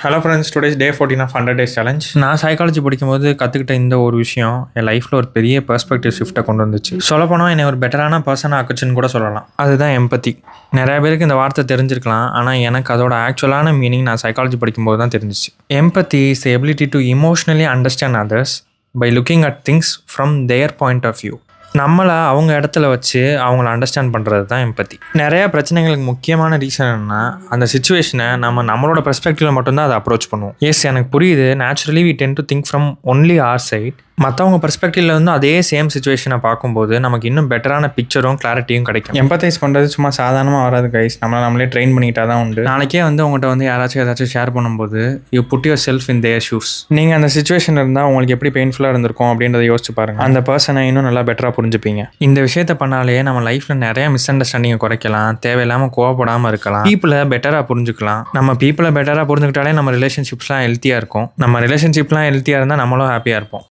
Hello friends, today's day 14 of 100 days challenge. நான் psychology படிக்கும்போது கற்றுக்கிட்ட இந்த ஒரு விஷயம் என் லைஃப்பில் ஒரு பெரிய பெர்ஸ்பெக்டிவ் ஷிஃப்ட்டை கொண்டு வந்துச்சு. சொல்லப்போனால் என்னை ஒரு பெட்டரான பர்சனாக ஆக்குச்சுன்னு கூட சொல்லலாம். அதுதான் எம்பத்தி. நிறைய பேருக்கு இந்த வார்த்தை தெரிஞ்சிருக்கலாம், ஆனால் எனக்கு அதோட ஆக்சுவலான மீனிங் நான் சைக்காலஜி படிக்கும்போது தான் தெரிஞ்சிச்சு. Empathy is the ability to emotionally understand others by looking at things from their point of view. நம்மளை அவங்க இடத்துல வச்சு அவங்கள அண்டர்ஸ்டாண்ட் பண்ணுறது தான் எம்பத்தி. நிறையா பிரச்சனைகளுக்கு முக்கியமான ரீசன் என்னன்னா, அந்த சுச்சுவேஷனை நம்மளோட பெர்ஸ்பெக்டிவ்ல மட்டும்தான் அதை அப்ரோச் பண்ணுவோம். எஸ், எனக்கு புரியுது. Naturally we tend to think from only our side. மற்றவங்க பெர்ஸ்பெக்டிவ்ல வந்து அதே சேம் சுச்சுவேஷனை பார்க்கும்போது நமக்கு இன்னும் பெட்டரான பிக்சரும் கிளாரிட்டியும் கிடைக்கும். எம்பத்தைஸ் பண்ணுறது சும்மா சாதாரணமாக வராது கைஸ். நம்மளே ட்ரெயின் பண்ணிக்கிட்டா தான் உண்டு. நாளைக்கே வந்து உங்கள்கிட்ட வந்து யாராச்சும் ஏதாச்சும் ஷேர் பண்ணும்போது you put yourself in their shoes. நீங்கள் அந்த சுச்சுவேஷன் இருந்தால் உங்களுக்கு எப்படி பெயின்ஃபுல்லாக இருந்திருக்கும் அப்படின்றத யோசிச்சு பாருங்க. அந்த பர்சனை இன்னும் நல்லா பெட்டராக புரிஞ்சுப்பீங்க. இந்த விஷயத்தை பண்ணாலே நம்ம லைஃப்பில் நிறைய மிஸ் அண்டர்ஸ்டாண்டிங்கை குறைக்கலாம், தேவையில்லாமல் கோவப்படாமல் இருக்கலாம், பீப்புளை பெட்டராக புரிஞ்சுக்கலாம். நம்ம பீப்புளை பெட்டராக புரிஞ்சுக்கிட்டாலே நம்ம ரிலேஷன்ஷிப்ஸ்லாம் ஹெல்த்தியாக இருக்கும். நம்ம ரிலேஷன்ஷிப்லாம் ஹெல்த்தியாக இருந்தால் நம்மளும் ஹாப்பியாக இருப்போம்.